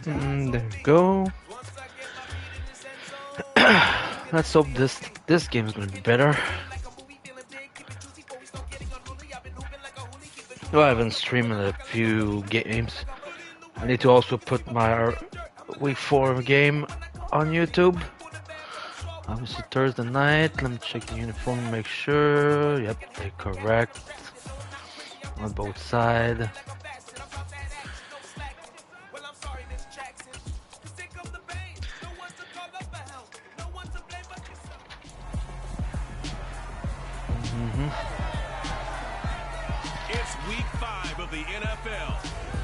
There we go. Let's hope this game is gonna be better. Well, I haven't streamed a few games. I need to also put my week 4 game on YouTube. Obviously Thursday night. Let me check the uniform, make sure. Yep, they're correct on both sides. It's week 5 of the NFL,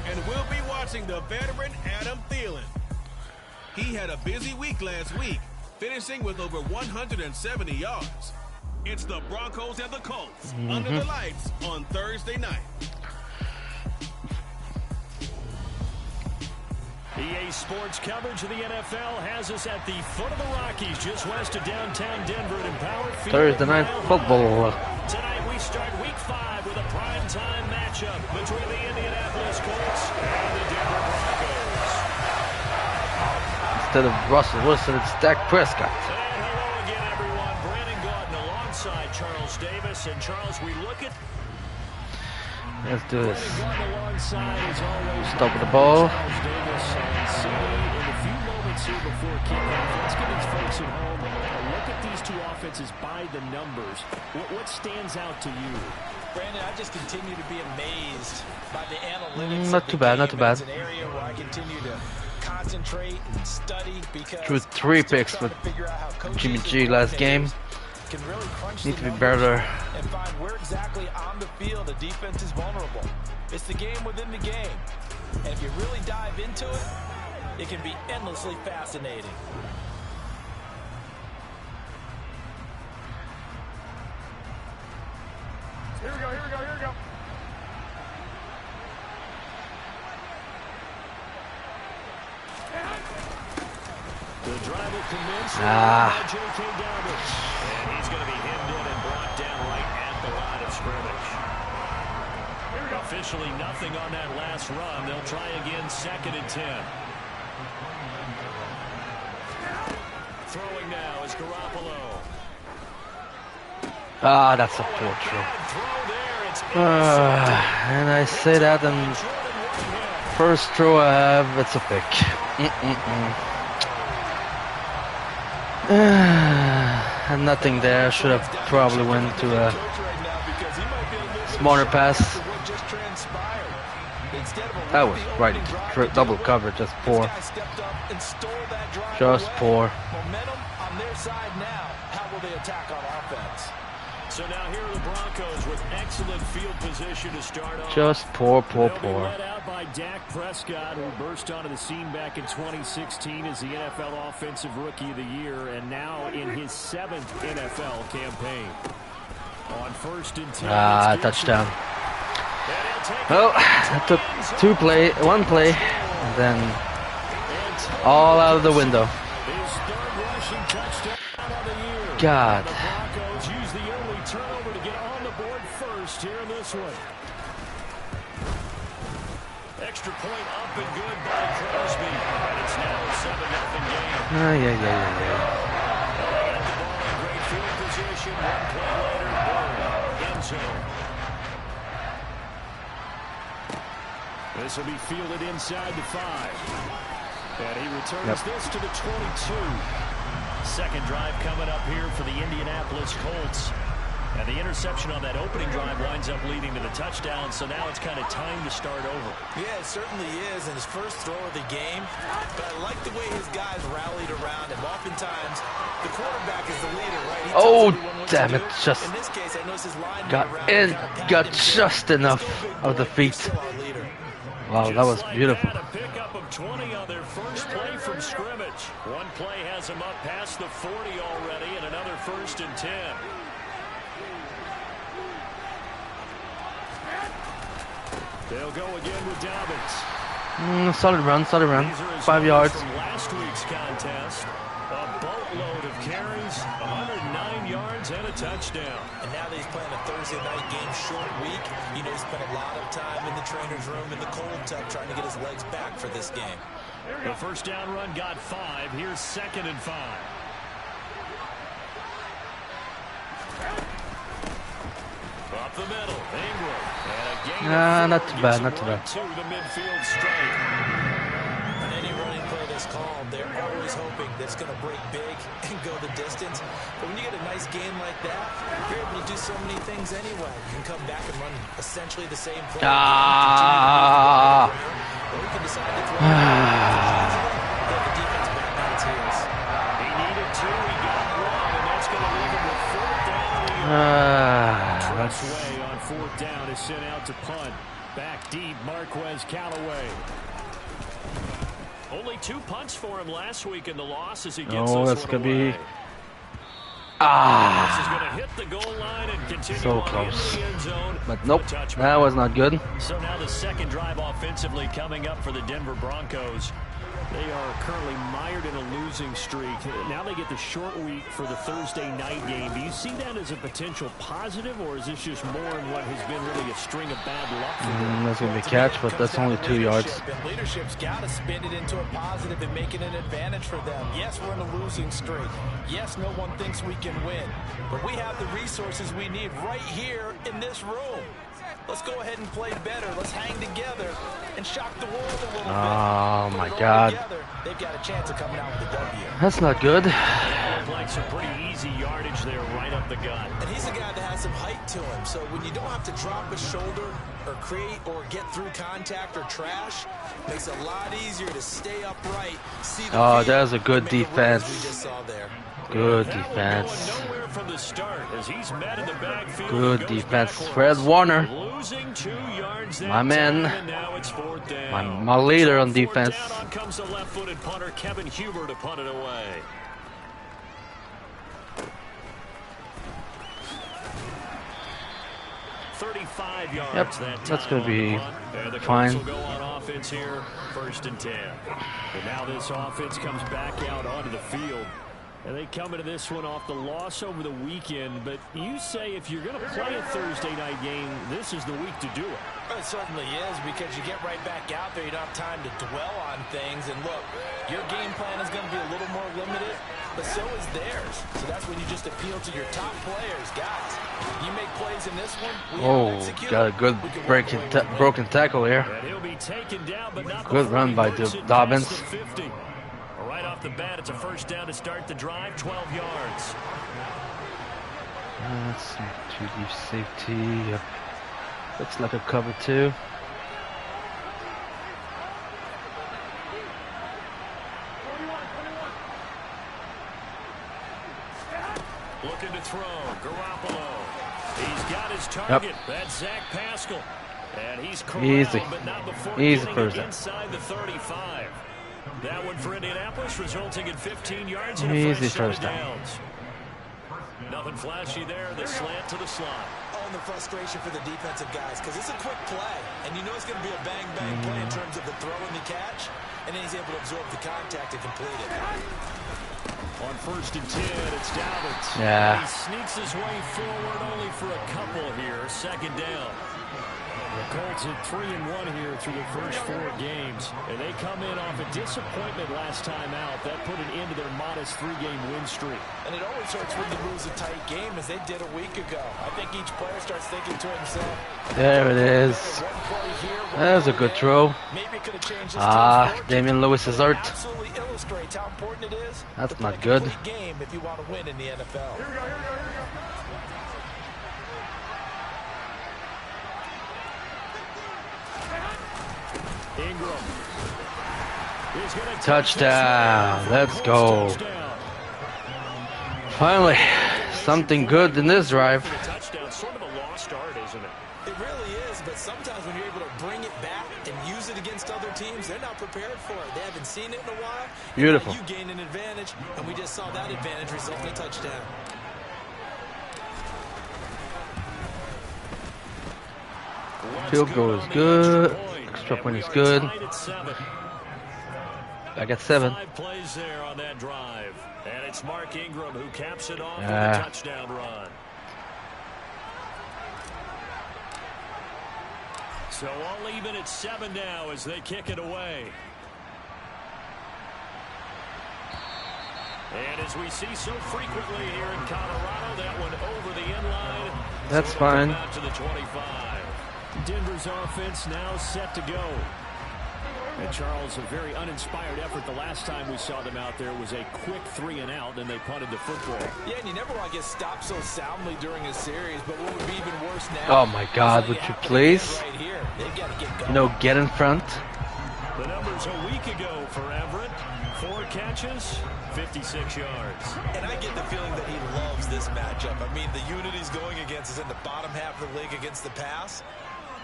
and we'll be watching the veteran Adam Thielen. He had a busy week last week, finishing with over 170 yards. It's the Broncos and the Colts under the lights on Thursday night. EA Sports coverage of the NFL has us at the foot of the Rockies, just west of downtown Denver at Empower Field. Thursday night football. Tonight we start week 5 with a primetime matchup between the Indianapolis Colts and the Denver Broncos. Instead of Russell Wilson, it's Dak Prescott. And hello again, everyone. Brandon Gordon alongside Charles Davis. And Charles, we look at... Let's do this. Stop with the ball. In a few moments here before kickoff, let's give these folks at home a look at these two offenses by the numbers. What stands out to you? Brandon, I just continue to be amazed by the analytics. Not too bad, not too bad. It's an area where I continue to concentrate and study because Threw 3 picks with Jimmy G last game. can really crunch Need the to be numbers better. and find where exactly on the field the defense is vulnerable. It's the game within the game. And if you really dive into it, it can be endlessly fascinating. Here we go, here we go, here we go. The drive will commence. J.K. Dobbins. And he's going to be hemmed in and brought down right at the line of scrimmage. Officially nothing on that last run. They'll try again, 2nd and 10. Throwing now is Garoppolo. That's a poor throw. And I say that, and first throw I have, it's a pick. And nothing there. Should have probably went to a smarter pass. That was right. Double cover, just poor. Just poor. Momentum on their side now. How will they attack on offense? So now here are the Broncos with excellent field position to start off. Just poor. They'll be led out by Dak Prescott, who burst onto the scene back in 2016 as the NFL Offensive Rookie of the Year, and now in his 7th NFL campaign. On 1st and 10. Touchdown. Well, it took one play, and then all out of the window. God. Turnover to get on the board first here in this one. Extra point up and good by Crosby. And it's now a 7-0 game. Yeah. They got the ball in great field position. One play later, boom, end zone. This will be fielded inside the 5. And he returns this to the 22. Second drive coming up here for the Indianapolis Colts. And the interception on that opening drive winds up leading to the touchdown, so now it's kind of time to start over. Yeah, it certainly is, and his first throw of the game. But I like the way his guys rallied around him. Oftentimes, the quarterback is the leader, right? Oh, damn it. Just in this case, I noticed his line got just enough of the feet. Wow, that was beautiful. A pickup of 20 on their first play from scrimmage. One play has them up past the 40 already, and another 1st and 10. They'll go again with Dobbins. Solid run, solid run. These are his 5 numbers yards. from last week's contest. A boatload of carries, 109 yards, and a touchdown. And now that he's playing a Thursday night game, short week, you know he spent a lot of time in the trainer's room in the cold tub trying to get his legs back for this game. The first down run got 5. Here's 2nd and 5. Up the middle, Ingram. And a gain of 4 Not too bad, not too right bad. to the midfield strike. On any running play that's called, they're always hoping that it's going to break big and go the distance. But when you get a nice game like that, you're able to do so many things anyway. You can come back and run essentially the same play. Ah. Or you can decide to throw it get the defense back on its heels. He needed 2, he got 1, and that's going to leave him with 4th down. That's Way on 4th down is sent out to punt. Back deep, Marquez Callaway. Only 2 punts for him last week in the loss as he gets Oh, this that's one gonna be- away. This is going to hit the goal line and continue So on close. into the end zone. But nope, A touchback. that was not good. So now the second drive offensively coming up for the Denver Broncos. They are currently mired in a losing streak. Now they get the short week for the Thursday night game. Do you see that as a potential positive, or is this just more in what has been really a string of bad luck for them? That's gonna be a catch, but that's only 2 yards. And leadership's got to spin it into a positive and make it an advantage for them. Yes, we're in a losing streak. Yes, no one thinks we can win. But we have the resources we need right here in this room. Let's go ahead and play better. Let's hang together and shock the world a little bit. Oh Put my it all God. together, they've got a chance of coming out with a W. That's not good. Looked like some pretty easy yardage there right up the gut. And he's a guy that has some height to him. So when you don't have to drop a shoulder or create or get through contact or trash, makes it a lot easier to stay upright. See the Oh, field, that's a good and make the runs we defense. just saw there. Good That one defense. going nowhere from the start as he's met in the backfield. Good Goes defense. backwards. Fred Warner, Losing 2 yards that my man. time, and now it's 4th down. my leader on So 4th defense. down, on comes the left-footed punter Kevin Huber to punt it away. $35 yards. Yep, that that's time gonna be on the punt. And the fine. Colts will go on offense here, 1st and 10. And now this offense comes back out onto the field. And they come into this one off the loss over the weekend. But you say if you're going to play a Thursday night game, this is the week to do it. It certainly is, because you get right back out there. You don't have time to dwell on things. And look, your game plan is going to be a little more limited, but so is theirs. So that's when you just appeal to your top players. Guys, you make plays in this one. We Oh, execute got a them, good we can walk breaking away with a win. broken tackle here. And he'll be taken down, but not Good before run he by works it Dobbins. past the 50. Right off the bat, it's a 1st down to start the drive, 12 yards. That's too deep safety. Looks like a cover 2. Looking to throw, Garoppolo. He's got his target. That's Zach Pascal. And he's corralled, Easy. but not before Easy getting first it down. inside the 35. That one for Indianapolis, resulting in 15 yards and a Easy first set of first down. downs. Nothing flashy there. The slant to the slot. Oh, and the frustration for the defensive guys, because it's a quick play, and you know it's going to be a bang-bang play in terms of the throw and the catch, and then he's able to absorb the contact and complete it. On 1st and 10, it's Dobbins. Yeah. He sneaks his way forward only for a couple here. 2nd down. The Colts at 3-1 here through the first 4 games. And they come in off a disappointment last time out. That put an end to their modest 3-game win streak. And it always hurts when you lose a tight game, as they did a week ago. I think each player starts thinking to himself, There it is. one play here, one That was a play good there. throw. Maybe it could have changed this Ah, team's fortune. Damian Lewis is hurt. Absolutely illustrates how important it is. That's to play not a good. complete game if you want to win in the NFL. Ingram. He's gonna Touchdown. Let's Colts go. touchdown. Finally, something good in this drive. The touchdown, sort of a lost art, isn't it? It really is, but sometimes when you're able to bring it back and use it against other teams, they're not prepared for it. They haven't seen it in a while. And Beautiful. now you gain an advantage, and we just saw that advantage result in a touchdown. Field goal is good. Extra And point we is are good. tied at 7. I got 7. 5 plays there on that drive. And it's Mark Ingram who caps it off with a Yeah. touchdown run. So all even at 7 now as they kick it away. And as we see so frequently here in Colorado, that one over the end line. That's So it'll come fine. out to the 25. Denver's offense now set to go. And Charles, a very uninspired effort. The last time we saw them out there was a quick 3 and out, and they punted the football. Yeah, and you never want to get stopped so soundly during a series, but what would be even worse now? Oh my God, would you please? Right here. They've got to get going. You know, get in front. The numbers a week ago for Everett. 4 catches, 56 yards. And I get the feeling that he loves this matchup. I mean, the unit he's going against is in the bottom half of the league against the pass.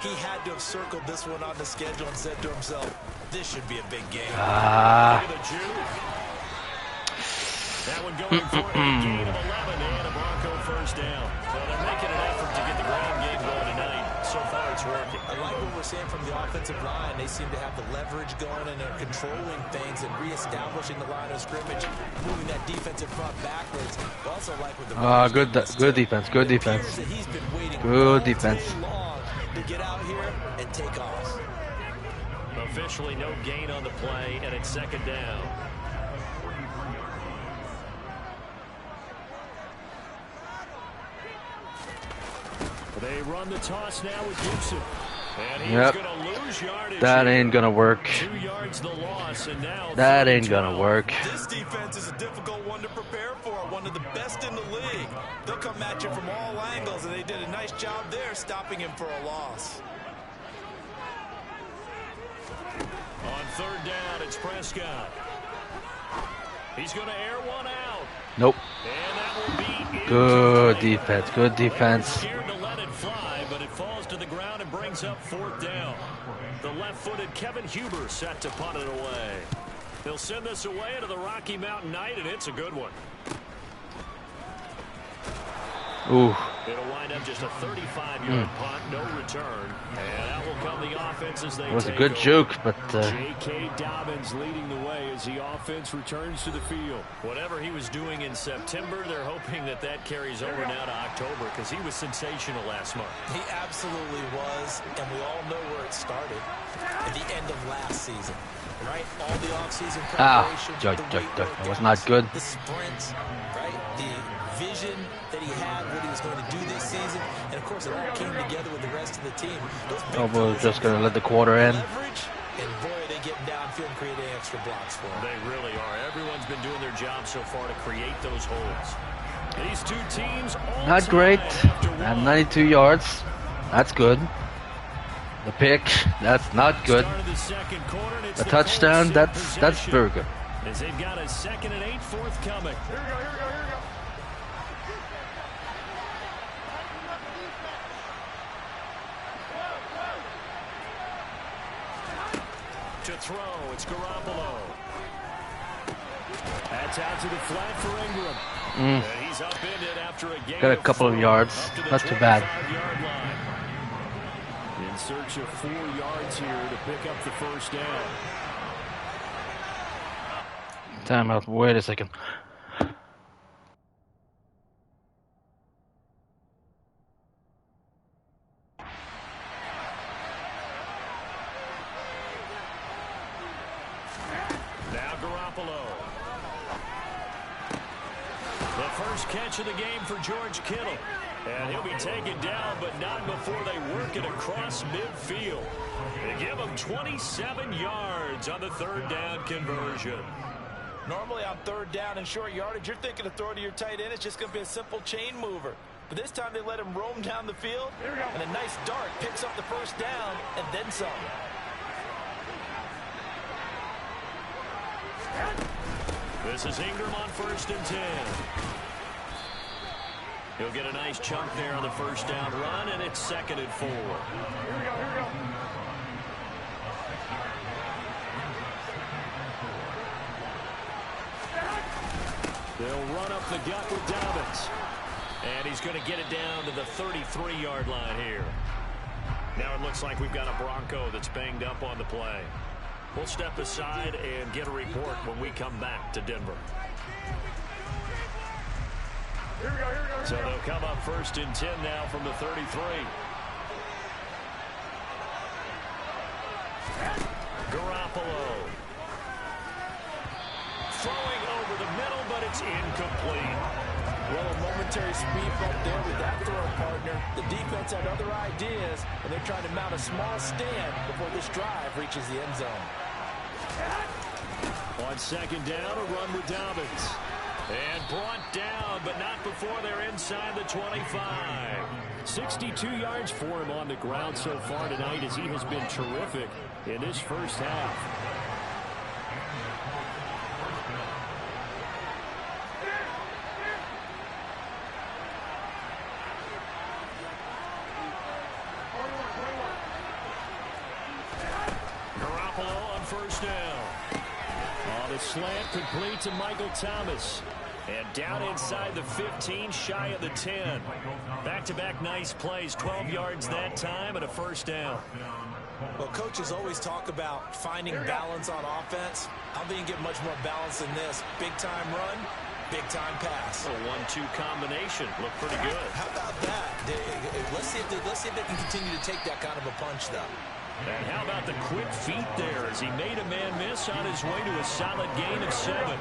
He had to have circled this one on the schedule and said to himself, this should be a big game. Ah. Look at the juke. That one going for a gain of 11 and a Bronco first down. Well, they're making an effort to get the ground game going tonight. So far, it's working. I like what we're seeing from the offensive line. They seem to have the leverage going, and they're controlling things and reestablishing the line of scrimmage, moving that defensive front backwards. I also like what the Good defense. Good defense. That he's been waiting Good all day defense. long to get out here and take off. Officially no gain on the play, and it's second down. They run the toss now with Gibson. And he's Yep. going to lose yardage. That ain't gonna work. 2 yards the loss, and now That third ain't gonna down. work. This defense is a difficult one to prepare for, one of the best in the league. They'll come at you from all angles, and they did a nice job there stopping him for a loss. On third down, it's Prescott. He's going to air one out. Nope. And that will be Good incomplete. defense. Good defense. Scared to let it fly, but it falls to the ground and brings up fourth down. The left-footed Kevin Huber set to punt it away. They'll send this away into the Rocky Mountain night, and it's a good one. Ooh. It'll wind up just a 35-yard punt, no return. And out will come the offense as they It was a take good over. juke, but J.K. Dobbins leading the way as the offense returns to the field. Whatever he was doing in September, they're hoping that that carries over now to October because he was sensational last month. He absolutely was, and we all know where it started at the end of last season, right? All the offseason preparation, that was not good. the sprints, right? The vision that he had, what he was going to do this season, and of course it all came together with the rest of the team. Those big Oh, we're plays just gonna let the quarter end. leverage, and boy, are they getting downfield and creating extra blocks for him. They really are. Everyone's been doing their job so far to create those holes. These two teams all Not great. tied after And one. 92 yards. That's good. The pick. That's not good. Start of the second quarter, and it's The the touchdown. Colts in That's possession. very good. As they've got a 2nd and 8 forthcoming. Here we go, here we go, here we go. To throw, it's Garoppolo. That's out to the flat for Ingram. And he's upended after a gain Got a couple of 4, yards. up to the Not too bad. 25-yard line. In search of 4 yards here to pick up the first down. Timeout. Wait a second. Now Garoppolo. The first catch of the game for George Kittle. And he'll be taken down, but not before they work it across midfield. They give him 27 yards on the third down conversion. Normally on third down and short yardage, you're thinking of throwing to your tight end. It's just going to be a simple chain mover. But this time they let him roam down the field, and a nice dart picks up the first down and then some. This is Ingram on 1st and 10. He'll get a nice chunk there on the first down run, and it's 2nd and 4. Here we go, here we go. They'll run up the gut with Dobbins. And he's going to get it down to the 33-yard line here. Now it looks like we've got a Bronco that's banged up on the play. We'll step aside and get a report when we come back to Denver. Here we go, here we go. So they'll come up 1st and 10 now from the 33. Garoppolo. Throwing over the middle, but it's incomplete. Well, a momentary speed bump there with that throw, partner. The defense had other ideas, and they're trying to mount a small stand before this drive reaches the end zone. On 2nd down, a run with Dobbins. And brought down, but not before they're inside the 25. 62 yards for him on the ground so far tonight as he has been terrific in this first half. Garoppolo on 1st down. On the slant, complete to Michael Thomas. And down inside the 15, shy of the 10. Back-to-back nice plays, 12 yards that time and a 1st down. Well, coaches always talk about finding balance on offense. I don't think you get much more balance than this. Big-time run, big-time pass. A 1-2 combination. Look pretty good. How about that? Let's see if they can continue to take that kind of a punch, though. And how about the quick feet there as he made a man miss on his way to a solid gain of 7.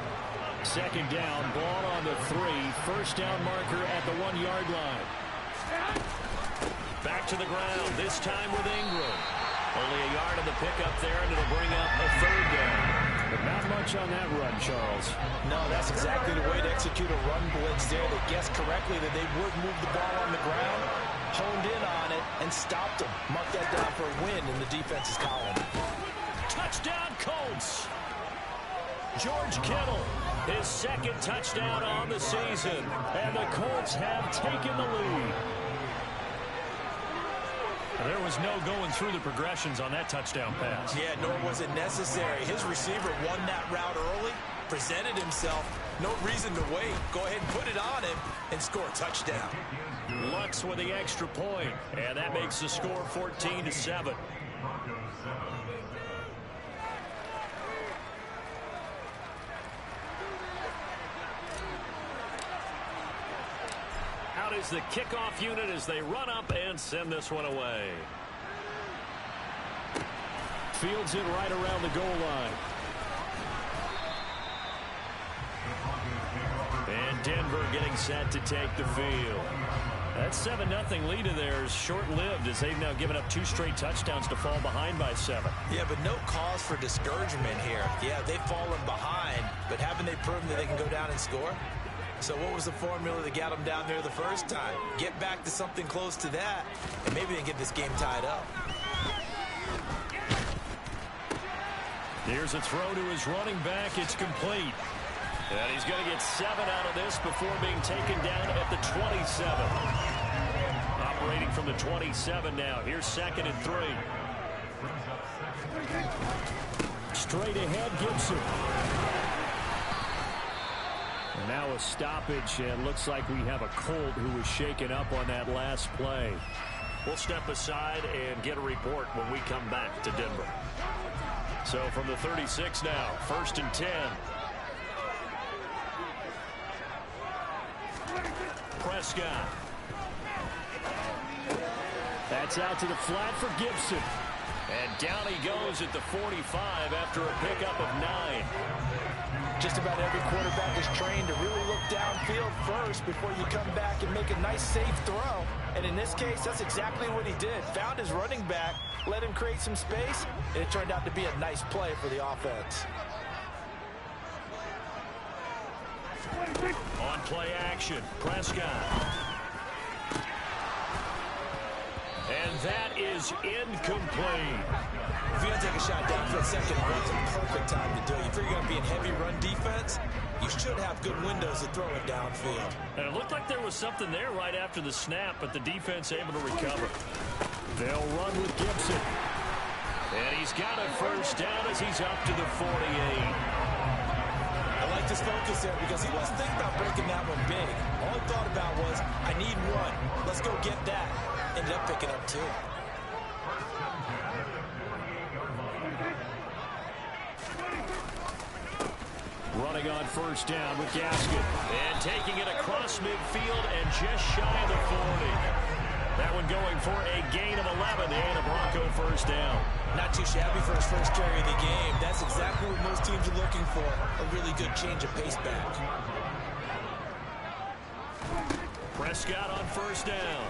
2nd down, ball on the 3. 1st down marker at the 1-yard line. Back to the ground, this time with Ingram. Only a yard of the pickup there, and it'll bring up a 3rd down. But not much on that run, Charles. No, that's exactly the way to execute a run blitz there. They guessed correctly that they would move the ball on the ground, honed in on it, and stopped them. Mark that down for a win in the defense's column. Touchdown, Colts! George Kittle, his 2nd touchdown on the season, and the Colts have taken the lead. There was no going through the progressions on that touchdown pass. Yeah, nor was it necessary. His receiver won that route early, presented himself. No reason to wait. Go ahead and put it on him and score a touchdown. Lux with the extra point, and that makes the score 14-7. Out is the kickoff unit as they run up and send this one away. Fields it right around the goal line. And Denver getting set to take the field. That 7-0 lead of theirs short-lived as they've now given up 2 straight touchdowns to fall behind by 7. Yeah, but no cause for discouragement here. Yeah, they've fallen behind, but haven't they proven that they can go down and score? So what was the formula that got them down there the first time? Get back to something close to that, and maybe they can get this game tied up. Here's a throw to his running back. It's complete. And he's going to get 7 out of this before being taken down at the 27. Operating from the 27 now. Here's 2nd and 3. Straight ahead, Gibson. And now a stoppage, and looks like we have a Colt who was shaken up on that last play. We'll step aside and get a report when we come back to Denver. So from the 36 now, 1st and 10. Prescott. That's out to the flat for Gibson. And down he goes at the 45 after a pickup of 9. Just about every quarterback is trained to really look downfield first before you come back and make a nice, safe throw. And in this case, that's exactly what he did. Found his running back, let him create some space, and it turned out to be a nice play for the offense. On play action, Prescott. And that is incomplete. If you're going to take a shot downfield, 2nd and 1's a perfect time to do it. If you're going to be in heavy run defense, you should have good windows to throw it downfield. And it looked like there was something there right after the snap, but the defense able to recover. They'll run with Gibson. And he's got a 1st down as he's up to the 48. I like his focus there because he wasn't thinking about breaking that one big. All he thought about was, I need 1. Let's go get that. Ended up picking up 2. Running on first down with Gaskin. And taking it across midfield and just shy of the 40. That one going for a gain of 11 and a Bronco first down. Not too shabby for his first carry of the game. That's exactly what most teams are looking for. A really good change of pace back. Prescott on first down.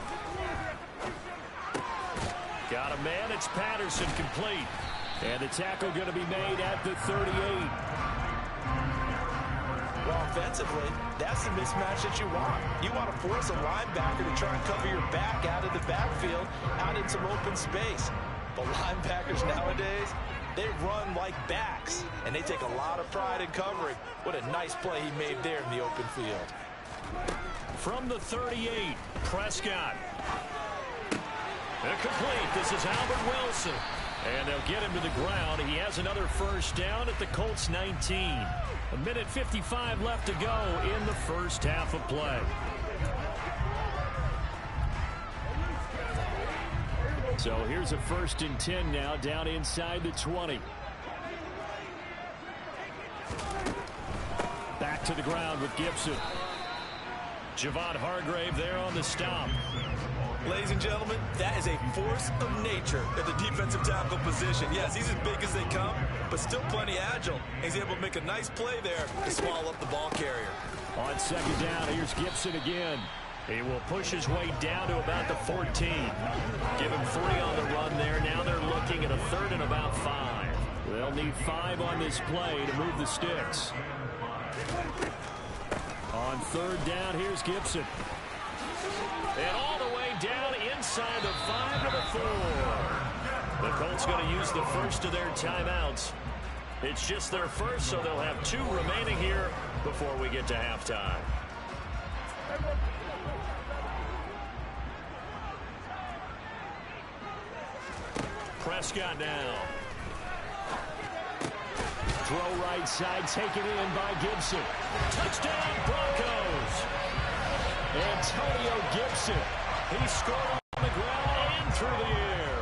Got a man. It's Patterson complete. And the tackle going to be made at the 38. Well, offensively, that's the mismatch that you want. You want to force a linebacker to try and cover your back out of the backfield, out in some open space. But linebackers nowadays, they run like backs, and they take a lot of pride in covering. What a nice play he made there in the open field. From the 38, Prescott. Incomplete. This is Albert Wilson. And they'll get him to the ground. He has another first down at the Colts 19. A minute 55 left to go in the first half of play. So here's a 1st and 10 now down inside the 20. Back to the ground with Gibson. Javon Hargrave there on the stop. Ladies and gentlemen, that is a force of nature at the defensive tackle position. Yes, he's as big as they come, but still plenty agile. He's able to make a nice play there to swallow up the ball carrier. On second down, here's Gibson again. He will push his way down to about the 14. Give him 3 on the run there. Now they're looking at a 3rd and about 5. They'll need 5 on this play to move the sticks. On 3rd down, here's Gibson. And all the way down inside the 5 to the 4. The Colts going to use the first of their timeouts. It's just their first, so they'll have 2 remaining here before we get to halftime. Prescott now. Throw right side, taken in by Gibson. Touchdown, Broncos. Antonio Gibson. He scored on the ground and through the air.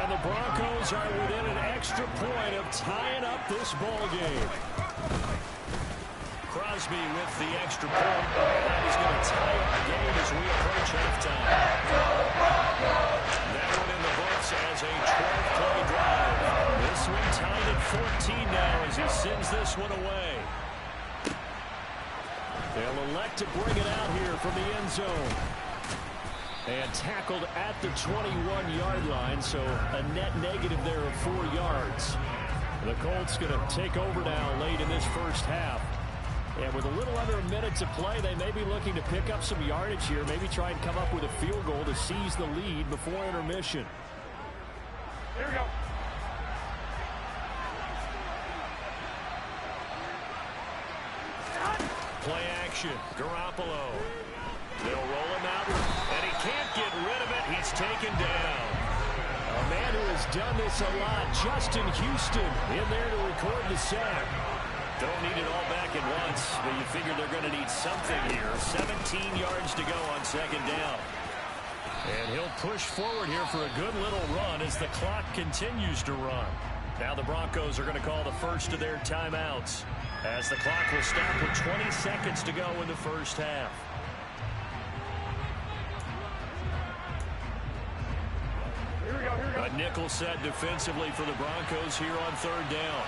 And the Broncos are within an extra point of tying up this ball game. Crosby with the extra point. That is going to tie our game as we approach halftime. That one in the books as a 12-play drive. This one tied at 14 now as he sends this one away. They'll elect to bring it out here from the end zone. And tackled at the 21-yard line, so a net negative there of 4 yards. The Colts going to take over now late in this first half. And with a little under a minute to play, they may be looking to pick up some yardage here, maybe try and come up with a field goal to seize the lead before intermission. Here we go. Play action. Garoppolo. They'll roll him out, and he can't get rid of it. He's taken down. A man who has done this a lot, Justin Houston, in there to record the sack. Don't need it all back at once, but you figure they're going to need something here. 17 yards to go on second down. And he'll push forward here for a good little run as the clock continues to run. Now the Broncos are going to call the first of their timeouts, as the clock will stop with 20 seconds to go in the first half. A nickel set defensively for the Broncos here on third down.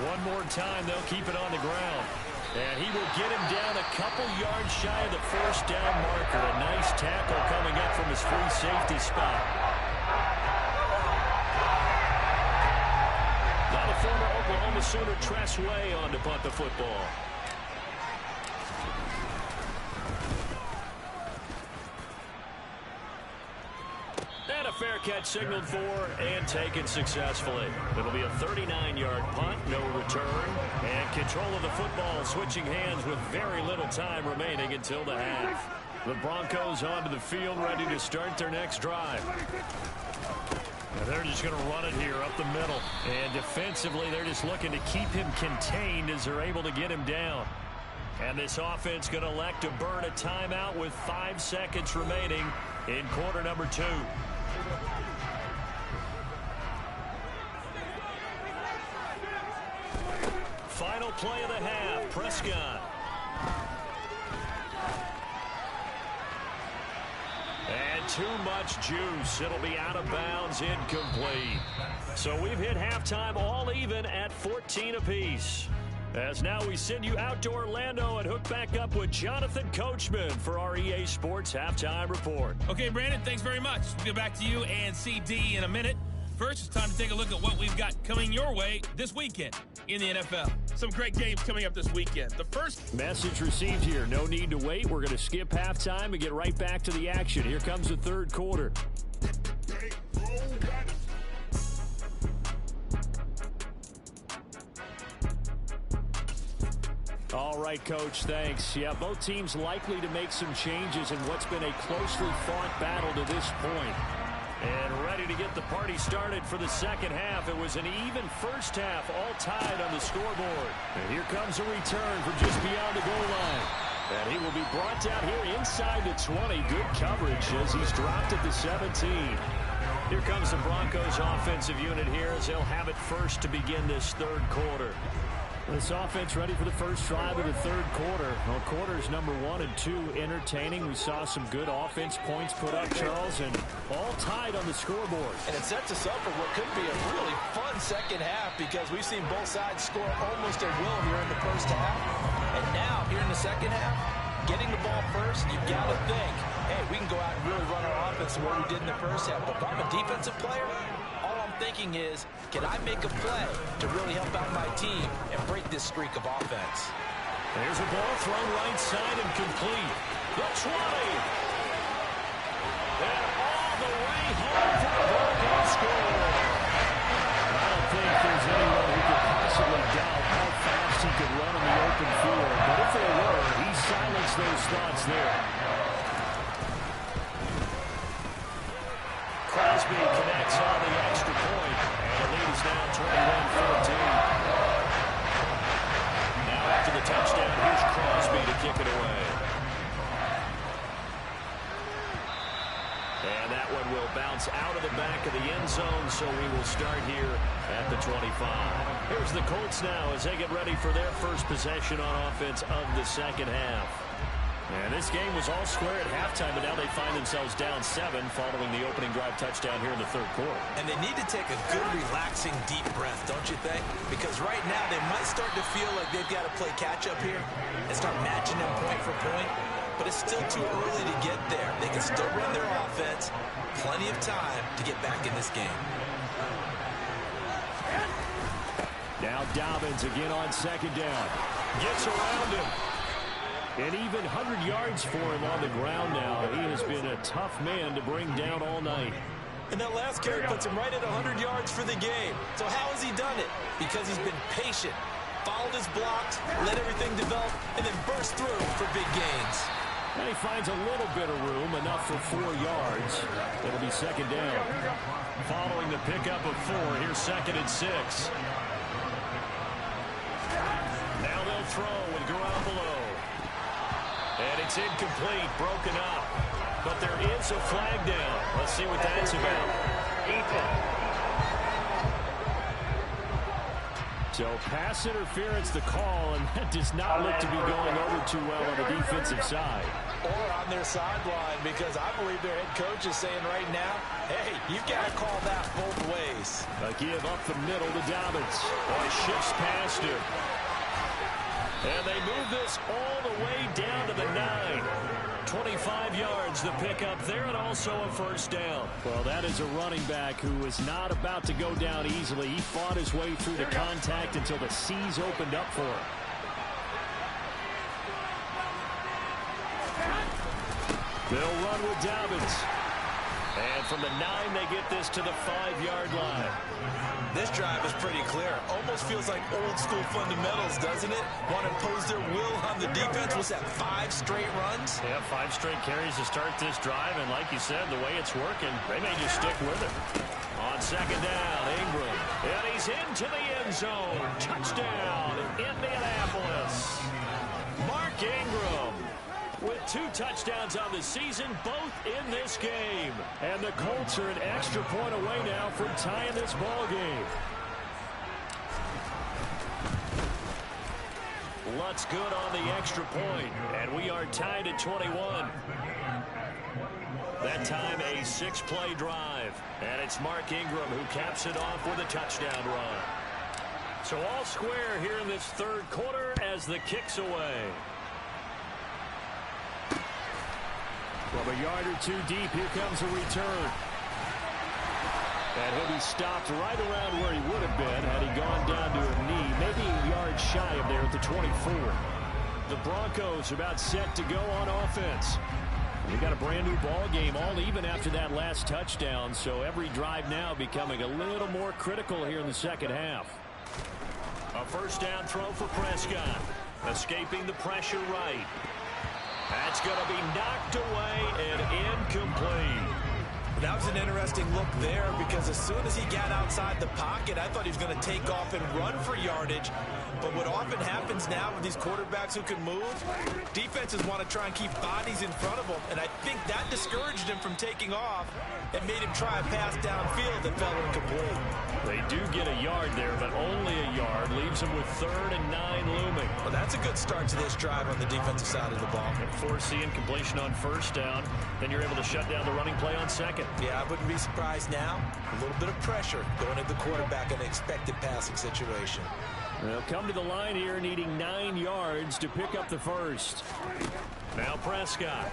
One more time, they'll keep it on the ground. And he will get him down a couple yards shy of the first down marker. A nice tackle coming up from his free safety spot. Now the former Oklahoma Sooner Tress Way on to punt the football. And a fair catch signaled for and taken successfully. It'll be a 39-yard punt, no return, and control of the football switching hands with very little time remaining until the half. The Broncos onto the field ready to start their next drive. And they're just going to run it here up the middle. And defensively, they're just looking to keep him contained as they're able to get him down. And this offense going to elect to burn a timeout with 5 seconds remaining in quarter number 2. Final play of the half, Prescott. And too much juice. It'll be out of bounds, incomplete. So we've hit halftime all even at 14 apiece. As now we send you out to Orlando and hook back up with Jonathan Coachman for our EA Sports Halftime Report. Okay, Brandon, thanks very much. We'll get back to you and CD in a minute. First, it's time to take a look at what we've got coming your way this weekend in the NFL. Some great games coming up this weekend. The first message received here. No need to wait. We're going to skip halftime and get right back to the action. Here comes the third quarter. All right, Coach, thanks. Yeah, both teams likely to make some changes in what's been a closely fought battle to this point. And ready to get the party started for the second half. It was an even first half, all tied on the scoreboard. And here comes a return from just beyond the goal line. And he will be brought down here inside the 20. Good coverage as he's dropped at the 17. Here comes the Broncos offensive unit here as they'll have it first to begin this third quarter. This offense ready for the first drive of the third quarter. Well, quarters number 1 and 2 entertaining. We saw some good offense points put up, Charles, and all tied on the scoreboard. And it sets us up for what could be a really fun second half because we've seen both sides score almost at will here in the first half. And now, here in the second half, getting the ball first, you've got to think, hey, we can go out and really run our offense the way we did in the first half. But if I'm a defensive player, all I'm thinking is, can I make a play to really help out my team and break this streak of offense? There's a ball thrown right side and complete. The 20. And all the way home for the Broncos score. I don't think there's anyone who could possibly doubt how fast he could run in the open field. But if there were, he silenced those thoughts there. Crosby connects on the extra point, and the lead is now 21-14. Now after the touchdown, here's Crosby to kick it away. And that one will bounce out of the back of the end zone, so we will start here at the 25. Here's the Colts now as they get ready for their first possession on offense of the second half. And this game was all square at halftime, but now they find themselves down 7 following the opening drive touchdown here in the third quarter. And they need to take a good, relaxing, deep breath, don't you think? Because right now they might start to feel like they've got to play catch-up here and start matching them point for point. But it's still too early to get there. They can still run their offense. Plenty of time to get back in this game. Now Dobbins again on second down. Gets around him. And even 100 yards for him on the ground now. He has been a tough man to bring down all night. And that last carry puts him right at 100 yards for the game. So how has he done it? Because he's been patient, followed his blocks, let everything develop, and then burst through for big gains. And he finds a little bit of room, enough for 4 yards. It'll be second down. Following the pickup of 4, here's 2nd and 6. Now they'll throw with Garoppolo. And it's incomplete, broken up. But there is a flag down. Let's see what that's about. So pass interference the call, and that does not look to be going over too well on the defensive side. Or on their sideline, because I believe their head coach is saying right now, hey, you've got to call that both ways. A give up the middle to Dobbins. Boy, shifts past him. And they move this all the way down to the 9. 25 yards the pickup there, and also a first down. Well, that is a running back who was not about to go down easily. He fought his way through the contact until the seas opened up for him. They'll run with Dobbins. And from the 9, they get this to the 5-yard line. This drive is pretty clear. Almost feels like old school fundamentals, doesn't it? Want to impose their will on the defense. What's that, 5 straight runs? Yeah, 5 straight carries to start this drive. And like you said, the way it's working, they may just stick with it. On second down, Ingram. And he's into the end zone. Touchdown, Indianapolis. Mark Mark Ingram with 2 touchdowns on the season, both in this game. And the Colts are an extra point away now from tying this ball game. Lutz good on the extra point, and we are tied at 21. That time a 6-play drive, and it's Mark Ingram who caps it off with a touchdown run. So all square here in this third quarter as the kick's away. From a yard or 2 deep, here comes a return. And he'll be stopped right around where he would have been had he gone down to a knee, maybe a yard shy of there at the 24. The Broncos are about set to go on offense. We got a brand new ball game, all even after that last touchdown, so every drive now becoming a little more critical here in the second half. A first down throw for Prescott, escaping the pressure right. That's going to be knocked away and incomplete. That was an interesting look there because as soon as he got outside the pocket, I thought he was going to take off and run for yardage. But what often happens now with these quarterbacks who can move, defenses want to try and keep bodies in front of them. And I think that discouraged him from taking off and made him try a pass downfield that fell incomplete. They do get a yard there, but only a yard. Leaves him with 3rd and 9 looming. Well, that's a good start to this drive on the defensive side of the ball. And forcing incompletion on first down, then you're able to shut down the running play on second. Yeah, I wouldn't be surprised now. A little bit of pressure going at the quarterback in an expected passing situation. They'll come to the line here needing 9 yards to pick up the first. Now Prescott.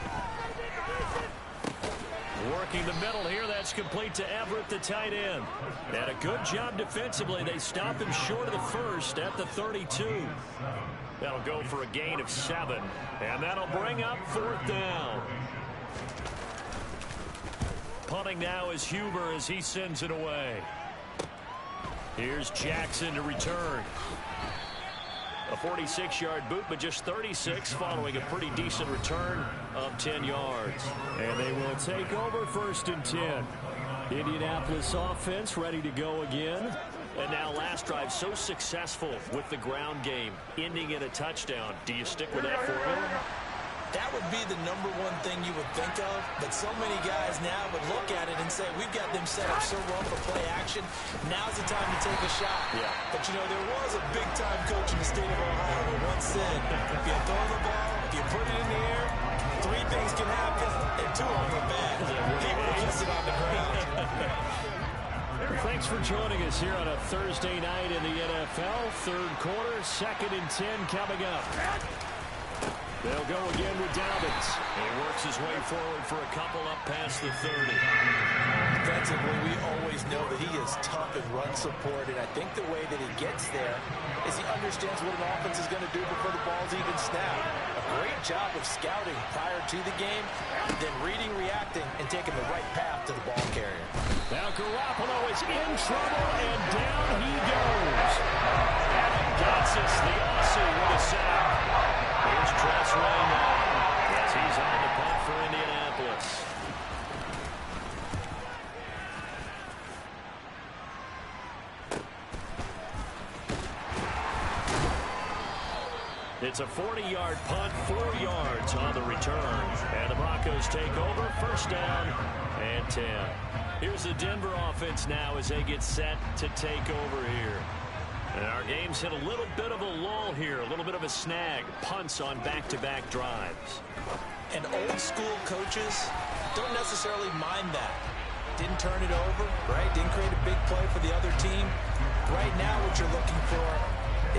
Working the middle here. That's complete to Everett, the tight end. And a good job defensively. They stop him short of the first at the 32. That'll go for a gain of 7. And that'll bring up 4th down. Punting now is Huber as he sends it away. Here's Jackson to return. A 46-yard boot, but just 36 following a pretty decent return of 10 yards. And they will take over 1st and 10. Indianapolis offense ready to go again. And now last drive so successful with the ground game, ending in a touchdown. Do you stick with that formula? That would be the #1 thing you would think of, but so many guys now would look at it and say, we've got them set up so well for play action. Now's the time to take a shot. Yeah. But, you know, there was a big-time coach in the state of Ohio who once said, if you throw the ball, if you put it in the air, 3 things can happen, and 2 of them are bad. People kiss it on the ground. Thanks for joining us here on a Thursday night in the NFL. Third quarter, 2nd and 10 coming up. They'll go again with Dobbins. He works his way forward for a couple up past the 30. Defensively, we always know that he is tough in run support, and I think the way that he gets there is he understands what an offense is going to do before the ball's even snapped. A great job of scouting prior to the game, then reading, reacting, and taking the right path to the ball carrier. Now Garoppolo is in trouble, and down he goes. Adam Gotsis, the Aussie, with a sack. Here's Tressway now as he's on the punt for Indianapolis. It's a 40-yard punt, 4 yards on the return. And the Broncos take over, 1st down and 10. Here's the Denver offense now as they get set to take over here. And our game's hit a little bit of a lull here, a little bit of a snag. Punts on back-to-back drives. And old-school coaches don't necessarily mind that. Didn't turn it over, right? Didn't create a big play for the other team. Right now what you're looking for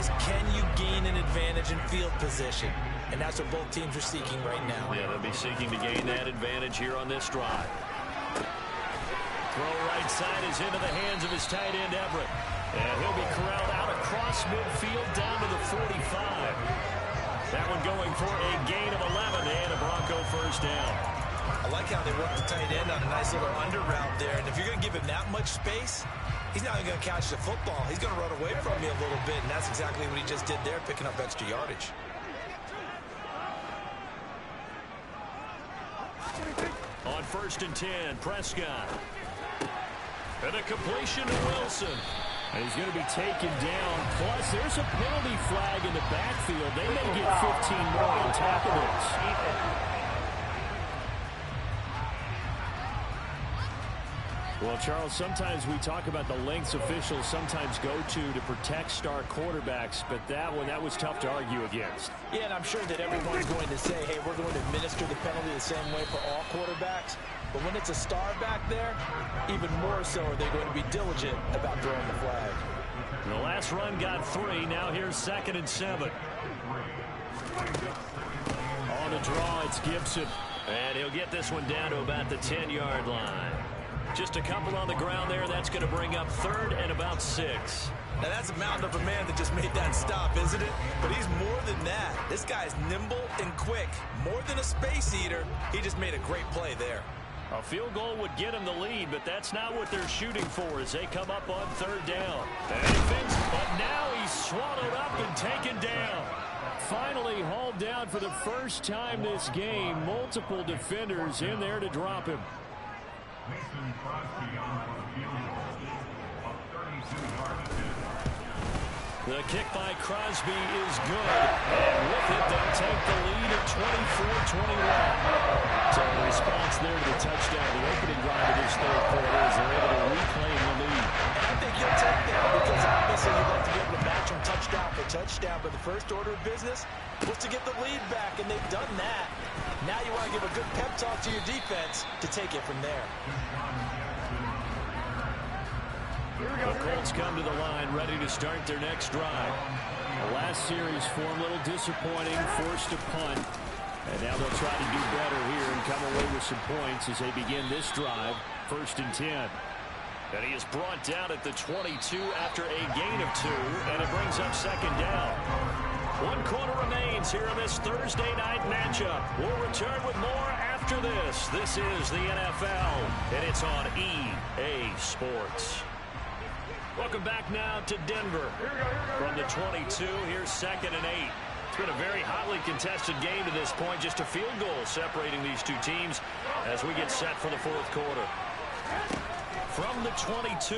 is can you gain an advantage in field position? And that's what both teams are seeking right now. Yeah, they'll be seeking to gain that advantage here on this drive. Throw right side is into the hands of his tight end, Everett. And he'll be corralled out across midfield down to the 45. That one going for a gain of 11 and a Bronco 1st down. I like how they work the tight end on a nice little under route there. And if you're going to give him that much space, he's not going to catch the football. He's going to run away from you a little bit, and that's exactly what he just did there, picking up extra yardage. On 1st and 10, Prescott. And a completion to Wilson. And he's going to be taken down. Plus, there's a penalty flag in the backfield. They may get 15 more on top of this. Well, Charles, sometimes we talk about the lengths officials sometimes go to protect star quarterbacks, but that was tough to argue against. Yeah, and I'm sure that everyone's going to say, hey, we're going to administer the penalty the same way for all quarterbacks. But when it's a star back there, even more so are they going to be diligent about throwing the flag. The last run got 3. Now here's 2nd and 7. On the draw, it's Gibson. And he'll get this one down to about the 10-yard line. Just a couple on the ground there. That's going to bring up 3rd and about 6. Now that's a mountain of a man that just made that stop, isn't it? But he's more than that. This guy's nimble and quick. More than a space eater. He just made a great play there. A field goal would get him the lead, but that's not what they're shooting for as they come up on 3rd down. But now he's swallowed up and taken down. Finally hauled down for the first time this game. Multiple defenders in there to drop him. The kick by Crosby is good. And with it, they'll take the lead at 24-21. So the response there to the touchdown, the opening drive of this 3rd quarter, is they're able to reclaim the lead. And I think you'll take that because obviously you'd like to be able to match them touchdown for touchdown. But the first order of business was to get the lead back, and they've done that. Now you want to give a good pep talk to your defense to take it from there. The Colts come to the line, ready to start their next drive. The last series for them, a little disappointing, forced to punt. And now they'll try to do better here and come away with some points as they begin this drive, 1st and 10. And he is brought down at the 22 after a gain of 2, and it brings up 2nd down. 1 quarter remains here in this Thursday night matchup. We'll return with more after this. This is the NFL, and it's on EA Sports. Welcome back now to Denver. From the 22, here's 2nd and 8. It's been a very hotly contested game to this point. Just a field goal separating these two teams as we get set for the 4th quarter. From the 22,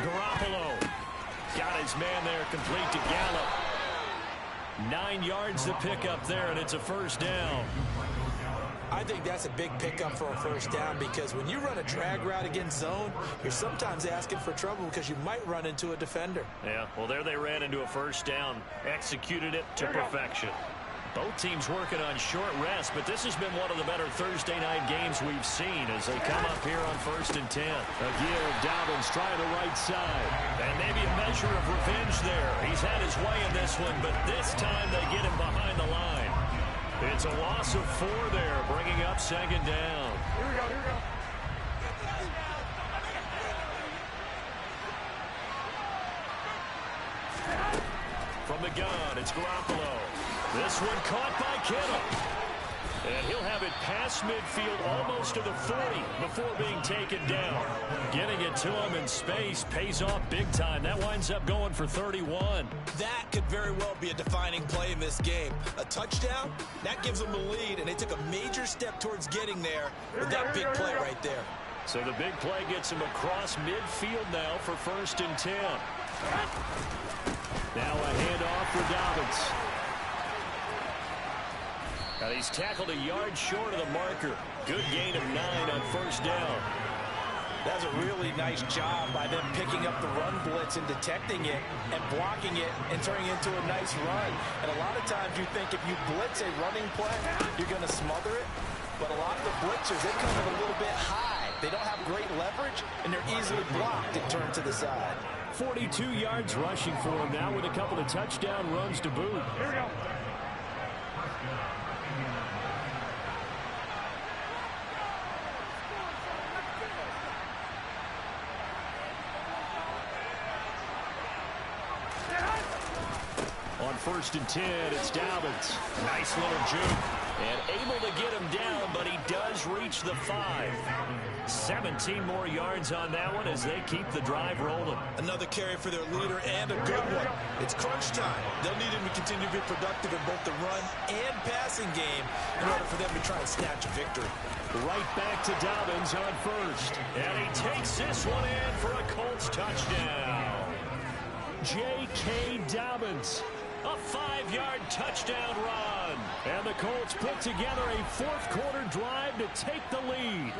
Garoppolo got his man there, complete to Gallup. 9 yards to pick up there, and it's a 1st down. I think that's a big pickup for a 1st down because when you run a drag route against zone, you're sometimes asking for trouble because you might run into a defender. Yeah, well, there they ran into a 1st down, executed it to perfection. Both teams working on short rest, but this has been one of the better Thursday night games we've seen as they come up here on 1st and 10. Again, Dobbins trying the right side. And maybe a measure of revenge there. He's had his way in this one, but this time they get him behind the line. It's a loss of 4 there, bringing up 2nd down. Here we go, here we go. From the gun, it's Garoppolo. This one caught by Kittle. And he'll have it past midfield almost to the 40 before being taken down. Getting it to him in space pays off big time. That winds up going for 31. That could very well be a defining play in this game. A touchdown, that gives them the lead, and they took a major step towards getting there with that big play right there. So the big play gets him across midfield now for 1st and 10. Now a handoff for Dobbins. And he's tackled a yard short of the marker. Good gain of 9 on 1st down. That's a really nice job by them picking up the run blitz and detecting it and blocking it and turning it into a nice run. And a lot of times you think if you blitz a running play, you're going to smother it. But a lot of the blitzers, they come in a little bit high. They don't have great leverage, and they're easily blocked and turned to the side. 42 yards rushing for him now with a couple of touchdown runs to boot. Here we go. On 1st and 10, it's Dobbins. Nice little juke. And able to get him down, but he does reach the 5. 17 more yards on that one as they keep the drive rolling. Another carry for their leader and a good one. It's crunch time. They'll need him to continue to be productive in both the run and passing game in order for them to try and snatch a victory. Right back to Dobbins on 1st. And he takes this one in for a Colts touchdown. J.K. Dobbins. A 5-yard touchdown run. And the Colts put together a fourth-quarter drive to take the lead.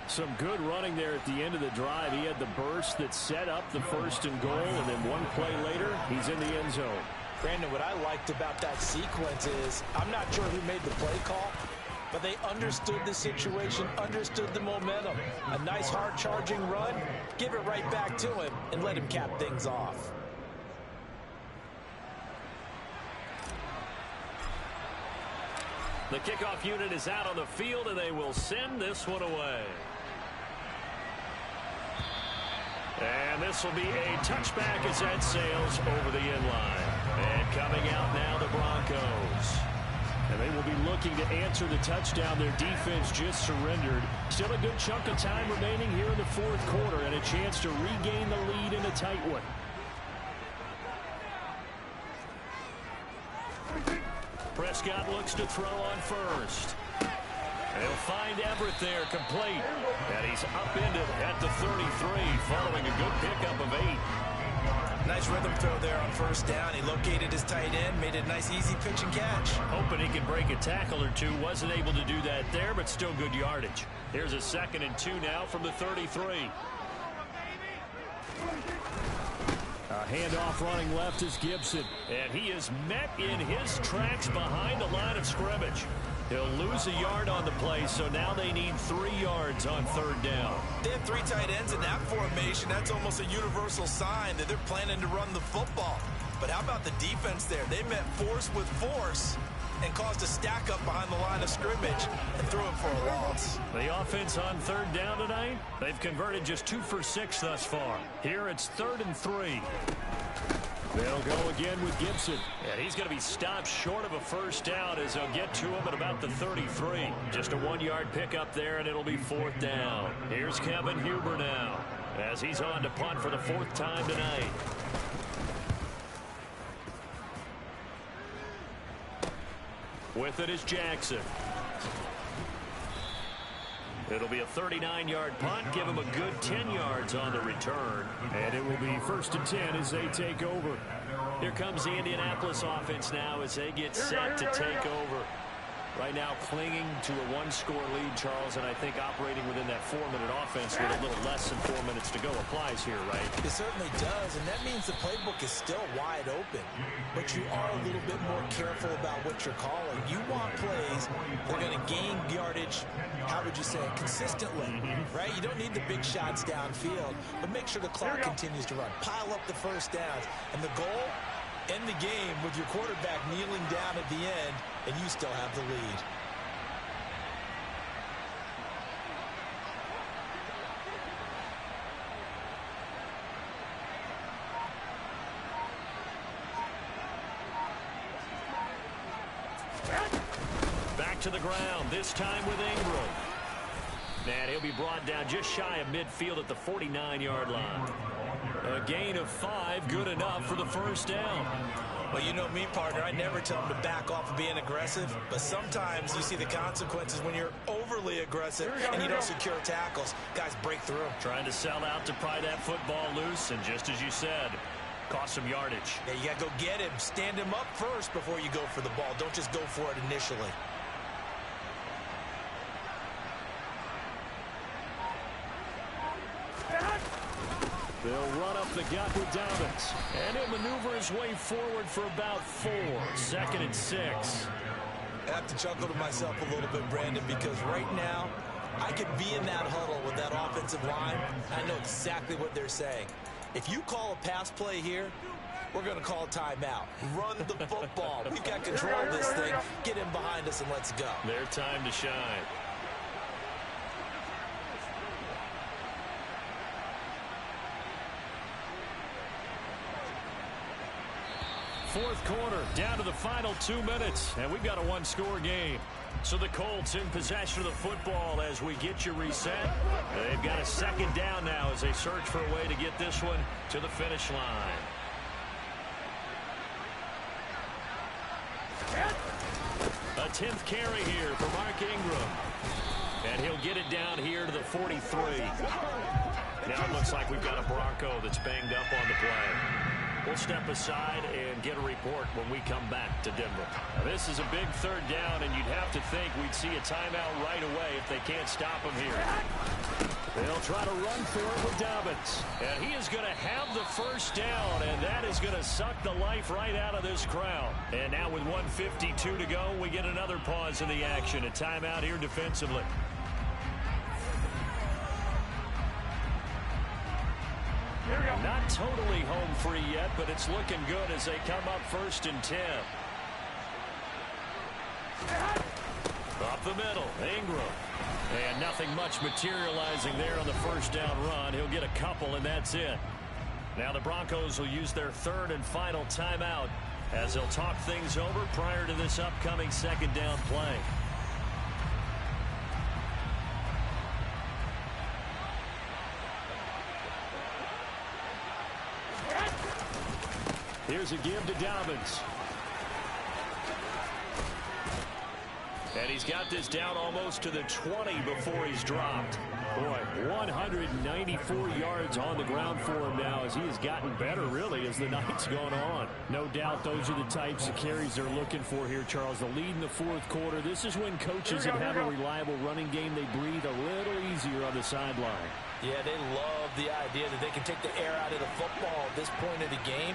Some good running there at the end of the drive. He had the burst that set up the 1st and goal, and then one play later, he's in the end zone. Brandon, what I liked about that sequence is I'm not sure who made the play call, but they understood the situation, understood the momentum. A nice hard-charging run, give it right back to him, and let him cap things off. The kickoff unit is out on the field, and they will send this one away. And this will be a touchback as that sails over the end line. And coming out now, the Broncos. And they will be looking to answer the touchdown their defense just surrendered. Still a good chunk of time remaining here in the fourth quarter, and a chance to regain the lead in a tight one. Prescott looks to throw on first. They'll find Everett there, complete. And he's upended at the 33, following a good pickup of 8. Nice rhythm throw there on first down. He located his tight end, made it a nice, easy pitch and catch. Hoping he could break a tackle or two. Wasn't able to do that there, but still good yardage. Here's a 2nd and 2 now from the 33. A handoff running left is Gibson. And he is met in his tracks behind the line of scrimmage. He'll lose a yard on the play, so now they need 3 yards on 3rd down. They have 3 tight ends in that formation. That's almost a universal sign that they're planning to run the football. But how about the defense there? They met force with force and caused a stack up behind the line of scrimmage and threw it for a loss. The offense on 3rd down tonight, they've converted just 2 for 6 thus far. Here it's 3rd and 3. They'll go again with Gibson. And he's going to be stopped short of a 1st down as they'll get to him at about the 33. Just a 1-yard pickup there, and it'll be 4th down. Here's Kevin Huber now as he's on to punt for the 4th time tonight. With it is Jackson. It'll be a 39-yard punt. Give him a good 10 yards on the return. And it will be 1st and 10 as they take over. Here comes the Indianapolis offense now as they get set to take over. Right now clinging to a 1-score lead, Charles, and I think operating within that 4-minute offense with a little less than 4 minutes to go applies here, right? It certainly does, and that means the playbook is still wide open. But you are a little bit more careful about what you're calling. You want plays that are going to gain yardage, how would you say it, consistently, right? You don't need the big shots downfield, but make sure the clock continues to run. Pile up the 1st downs, and the goal, end the game with your quarterback kneeling down at the end, and you still have the lead. Back to the ground, this time with Ingram. And he'll be brought down just shy of midfield at the 49-yard line. A gain of 5, good enough for the 1st down. Well, you know me, partner. I never tell them to back off of being aggressive, but sometimes you see the consequences when you're overly aggressive and you don't secure tackles. Guys break through. Trying to sell out to pry that football loose, and just as you said, cost some yardage. Yeah, you got to go get him. Stand him up first before you go for the ball. Don't just go for it initially. They'll run up the gut with Dobbins. And he'll maneuver his way forward for about 4. 2nd and 6. I have to chuckle to myself a little bit, Brandon, because right now, I could be in that huddle with that offensive line. I know exactly what they're saying. If you call a pass play here, we're going to call a timeout. Run the football. We've got control of this thing. Get him behind us and let's go. Their time to shine. Fourth quarter, down to the final 2 minutes, and we've got a 1-score game. So the Colts in possession of the football as we get you reset. They've got a 2nd down now as they search for a way to get this one to the finish line. A 10th carry here for Mark Ingram. And he'll get it down here to the 43. Now it looks like we've got a Bronco that's banged up on the play. We'll step aside and get a report when we come back to Denver. Now, this is a big third down, and you'd have to think we'd see a timeout right away if they can't stop him here. They'll try to run for it with Dobbins. And he is going to have the first down, and that is going to suck the life right out of this crowd. And now with 1:52 to go, we get another pause in the action. A timeout here defensively. Not totally home free yet, but it's looking good as they come up 1st and 10. Up the middle, Ingram. And nothing much materializing there on the first down run. He'll get a couple, and that's it. Now the Broncos will use their 3rd and final timeout as they'll talk things over prior to this upcoming 2nd down play. Here's a give to Dobbins. And he's got this down almost to the 20 before he's dropped. Boy, 194 yards on the ground for him now as he has gotten better, really, as the night's gone on. No doubt those are the types of carries they're looking for here, Charles. The lead in the 4th quarter. This is when coaches that have a reliable running game, they breathe a little easier on the sideline. Yeah, they love the idea that they can take the air out of the football at this point of the game.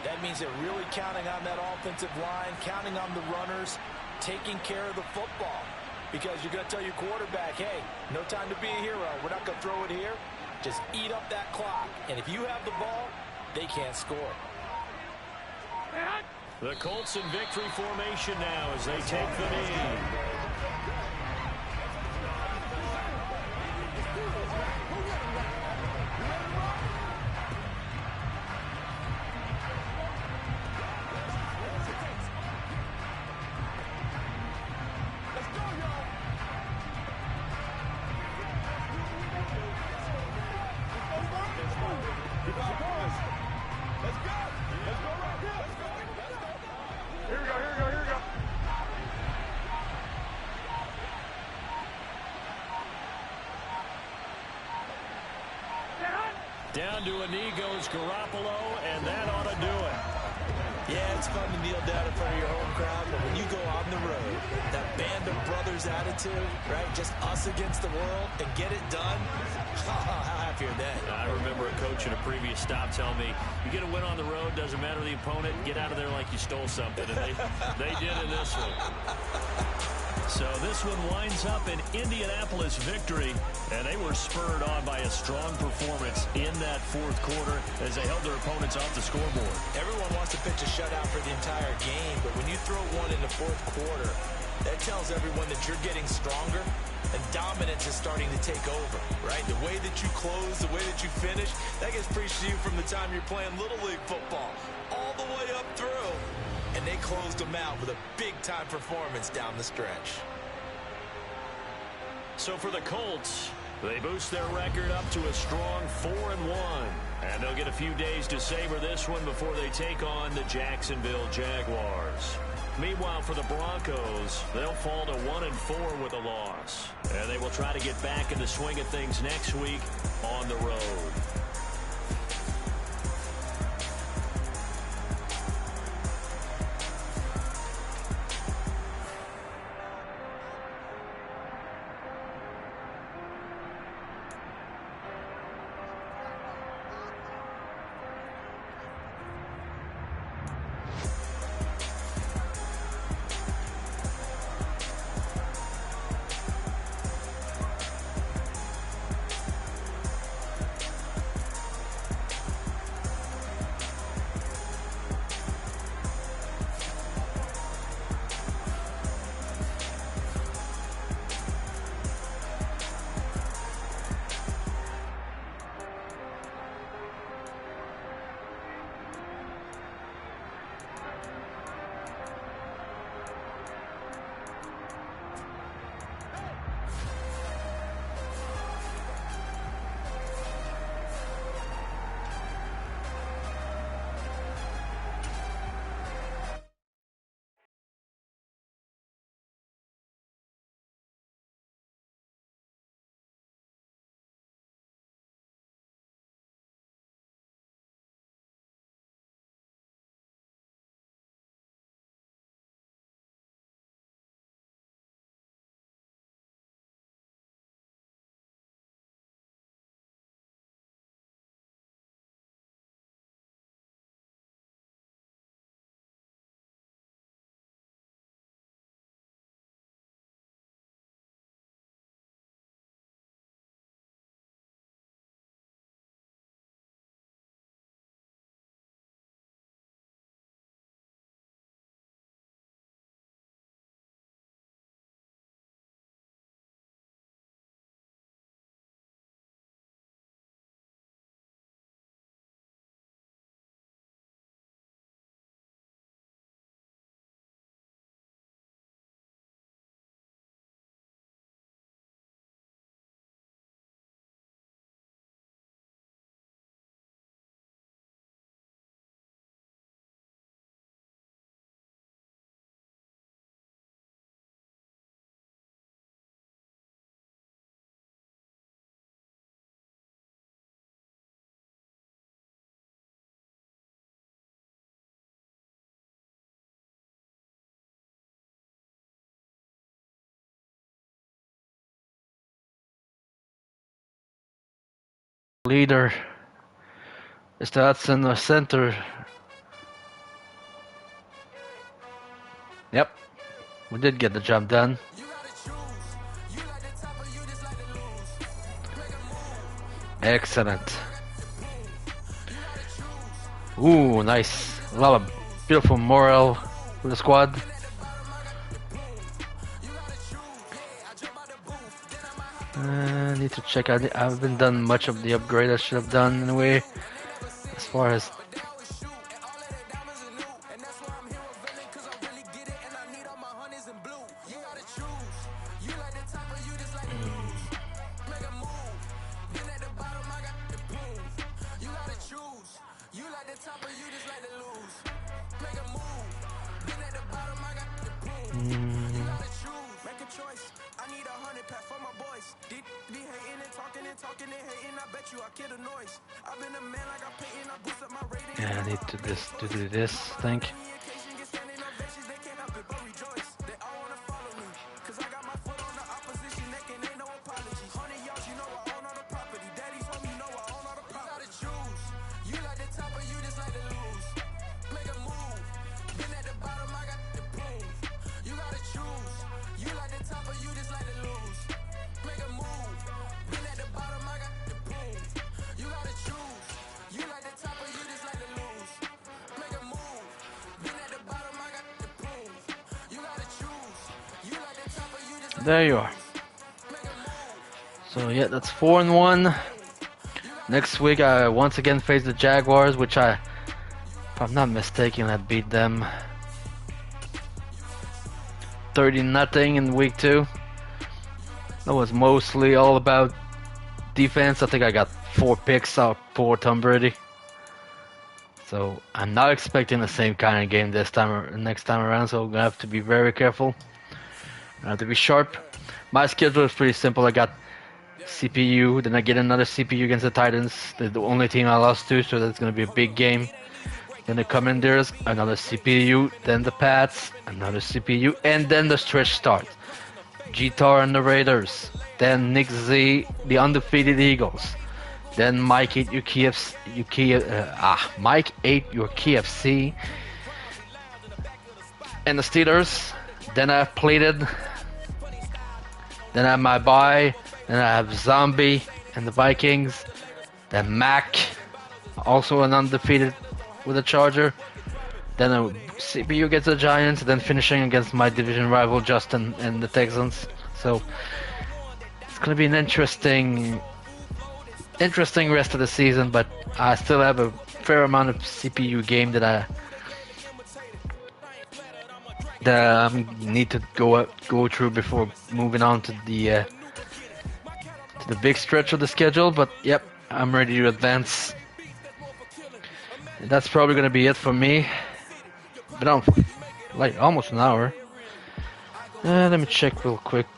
That means they're really counting on that offensive line, counting on the runners, taking care of the football. Because you're going to tell your quarterback, hey, no time to be a hero. We're not going to throw it here. Just eat up that clock. And if you have the ball, they can't score. The Colts in victory formation now as they take the knee. Down to a knee goes Garoppolo, and that ought to do it. Yeah, it's fun to kneel down in front of your home crowd, but when you go on the road, that band of brothers attitude, right, just us against the world, and get it done, how happy are they? I remember a coach in a previous stop telling me, you get a win on the road, doesn't matter the opponent, get out of there like you stole something, and they did in this one. So this one winds up an Indianapolis victory, and they were spurred on by a strong performance in that 4th quarter as they held their opponents off the scoreboard. Everyone wants to pitch a shutout for the entire game, but when you throw one in the 4th quarter, that tells everyone that you're getting stronger and dominance is starting to take over, right? The way that you close, the way that you finish, that gets preached to you from the time you're playing Little League football all the way up through. And they closed them out with a big-time performance down the stretch. So for the Colts, they boost their record up to a strong 4-1. And they'll get a few days to savor this one before they take on the Jacksonville Jaguars. Meanwhile, for the Broncos, they'll fall to 1-4 with a loss. And they will try to get back in the swing of things next week on the road. leader. Mr. Hudson, the center. Yep, we did get the job done. Excellent. Ooh, nice. A lot of beautiful morale for the squad. Need to check out. I haven't done much of the upgrade I should have done in a way. As far as yeah, I need to do this, I think. There you are. So yeah, that's 4-1. Next week I once again face the Jaguars, which if I'm not mistaken, I beat them 30-0 in week 2. That was mostly all about defense. I think I got 4 picks out for Tom Brady. So I'm not expecting the same kind of game this time or next time around. So I'm gonna have to be very careful. I have to be sharp. My schedule is pretty simple. I got CPU, then I get another CPU against the Titans. They're the only team I lost to, so that's going to be a big game. Then the Commanders, another CPU, then the Pats, another CPU, and then the stretch starts. G-Tar and the Raiders, then Nick Z, the undefeated Eagles, then Mike ate your Mike ate your KFC, and the Steelers. Then I have Plated. Then I have my bye. Then I have Zombie and the Vikings. Then Mac, also an undefeated with a Charger. Then a CPU gets the Giants. Then finishing against my division rival Justin and the Texans. So it's gonna be an interesting rest of the season. But I still have a fair amount of CPU game that I need to go through before moving on to the big stretch of the schedule. But yep, I'm ready to advance. That's probably gonna be it for me. Been on for like almost an hour. Let me check real quick.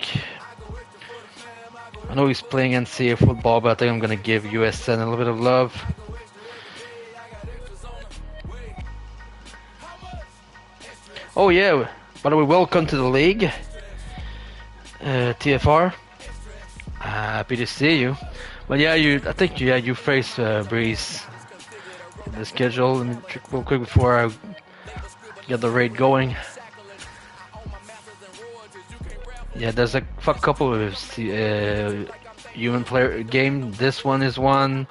I know he's playing NCAA football, but I think I'm gonna give USN a little bit of love. Oh yeah, by the way, welcome to the league, TFR. Happy to see you. But yeah, I think you face Breeze in the schedule. Let me check real quick before I get the raid going. Yeah, there's a couple of human player game. This one is one.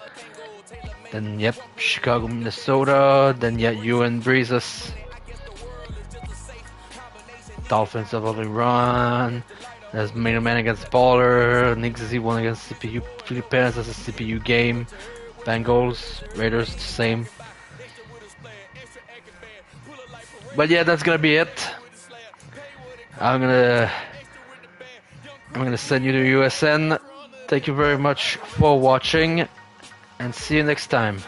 Then yep, Chicago, Minnesota. Then yeah, you and Breezes. Dolphins have only run. There's Main Man against Baller. Nick Z1 against CPU. Philippines has a CPU game. Bengals, Raiders, the same. But yeah, that's gonna be it. I'm gonna send you to USN. Thank you very much for watching, and see you next time.